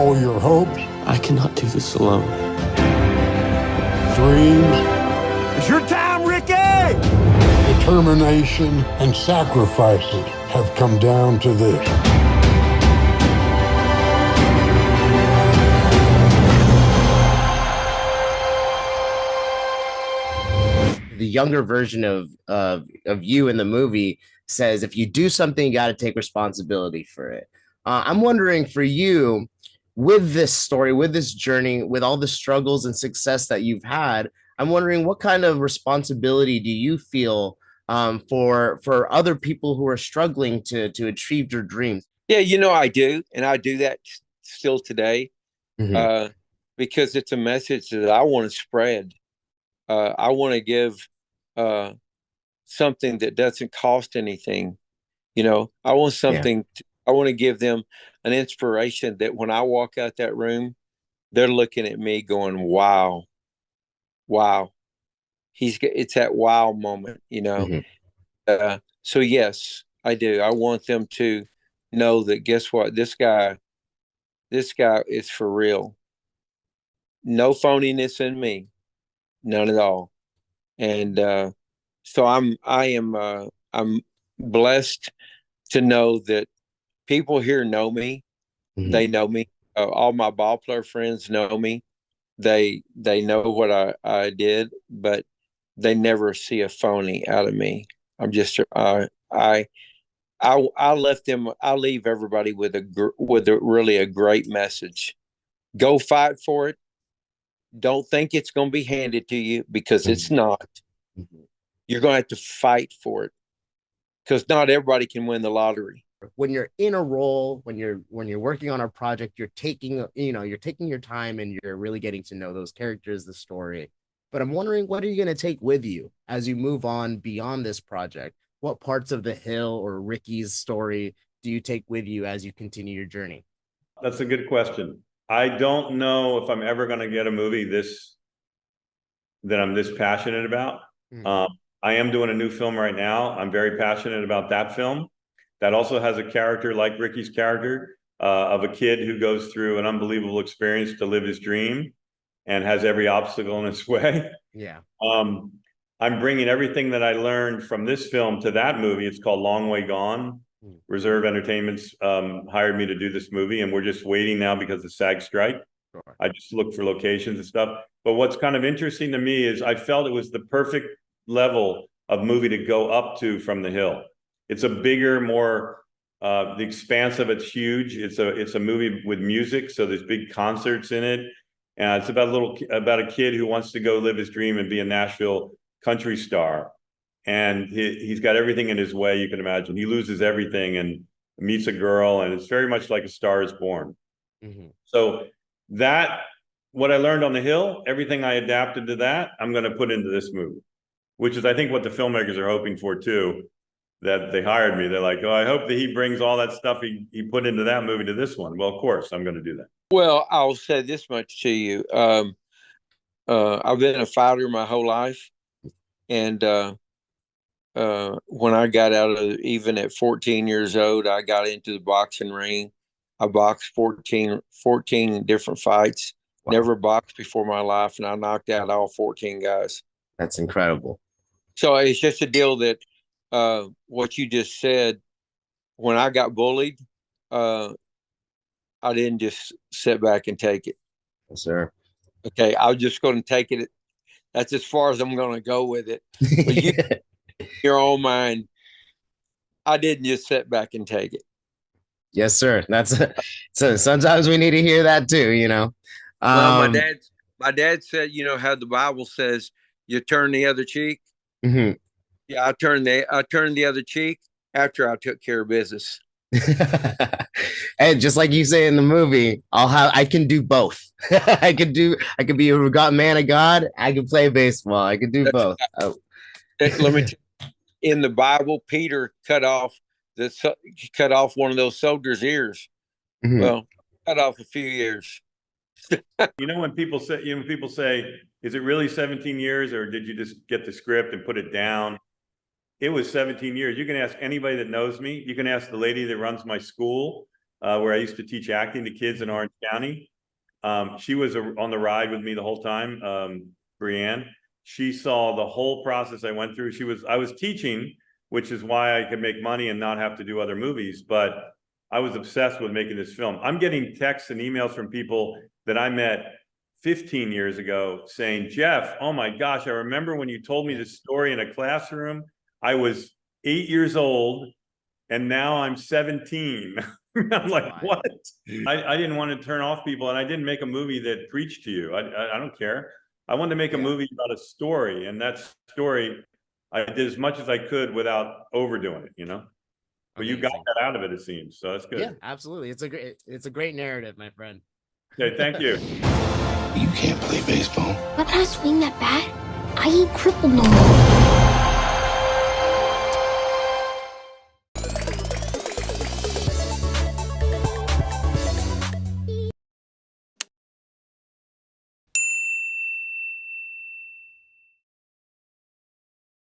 all your hopes, I cannot do this alone. dreams, It's your time, Ricky! determination, and sacrifices have come down to this. The younger version of you in the movie says, if you do something, you got to take responsibility for it. I'm wondering for you, with this story, with this journey, with all the struggles and success that you've had, I'm wondering what kind of responsibility do you feel for other people who are struggling to achieve their dreams? Yeah, I do, and I do that still today, because it's a message that I want to spread. I want to give something that doesn't cost anything. I want something. I want to give them an inspiration that when I walk out that room, they're looking at me going, "Wow, wow." It's that wow moment, So yes, I do. I want them to know that, guess what? This guy is for real. No phoniness in me, none at all. And so I'm blessed to know that people here know me. They know me. All my ball player friends know me. They know what I did, but they never see a phony out of me. I'm just I left them. I leave everybody with really a great message. Go fight for it. Don't think it's going to be handed to you, because it's not. You're going to have to fight for it, because not everybody can win the lottery. When you're in a role, when you're working on a project, you're taking your time and you're really getting to know those characters, the story. But I'm wondering, what are you going to take with you as you move on beyond this project? What parts of the Hill or Rickey's story do you take with you as you continue your journey? That's a good question. I don't know if I'm ever going to get a movie that I'm this passionate about. I am doing a new film right now. I'm very passionate about that film. That also has a character like Rickey's character, of a kid who goes through an unbelievable experience to live his dream and has every obstacle in his way. Yeah. I'm bringing everything that I learned from this film to that movie. It's called Long Way Gone. Reserve Entertainment's hired me to do this movie, and we're just waiting now because of the SAG strike. Sure. I just looked for locations and stuff. But what's kind of interesting to me is I felt it was the perfect level of movie to go up to from The Hill. It's a bigger, more the expanse of it's huge. It's a movie with music, so there's big concerts in it, and it's about a kid who wants to go live his dream and be a Nashville country star, and he's got everything in his way you can imagine. He loses everything and meets a girl, and it's very much like A Star Is Born. So that, what I learned on The Hill, everything I adapted to that, I'm going to put into this movie, which is I think what the filmmakers are hoping for too. That they hired me. They're like, oh, I hope that he brings all that stuff he put into that movie to this one. Well, of course, I'm going to do that. Well, I'll say this much to you. I've been a fighter my whole life. And when I got out of, even at 14 years old, I got into the boxing ring. I boxed 14 different fights. Wow. Never boxed before my life, and I knocked out all 14 guys. That's incredible. So it's just a deal that what you just said, when I got bullied, I didn't just sit back and take it. Yes, sir. Okay, I was just going to take it. That's as far as I'm going to go with it. But your own mind, I didn't just sit back and take it. Yes, sir. So sometimes we need to hear that too, Well, my dad said, how the Bible says you turn the other cheek. Yeah, I turned the other cheek after I took care of business. And just like you say in the movie, I can do both. I could be a man of God. I can play baseball. I can do both. Oh. Let me tell you, in the Bible, Peter cut off one of those soldiers' ears. Well, cut off a few ears. When people say, is it really 17 years or did you just get the script and put it down? It was 17 years. You can ask anybody that knows me. You can ask the lady that runs my school. where I used to teach acting to kids in Orange County. She was on the ride with me the whole time, Brianne. She saw the whole process I went through. I was teaching, which is why I could make money and not have to do other movies, but I was obsessed with making this film. I'm getting texts and emails from people that I met 15 years ago saying, Jeff, oh my gosh, I remember when you told me this story in a classroom. I was 8 years old and now I'm 17. I'm like, what? I didn't want to turn off people, and I didn't make a movie that preached to you. I don't care. I wanted to make a movie about a story, and that story I did as much as I could without overdoing it, you know? But you got that out of it, it seems. So that's good. Yeah, absolutely. It's a great narrative, my friend. Okay, thank you. You can't play baseball. But I swing that bat. I ain't crippled no more.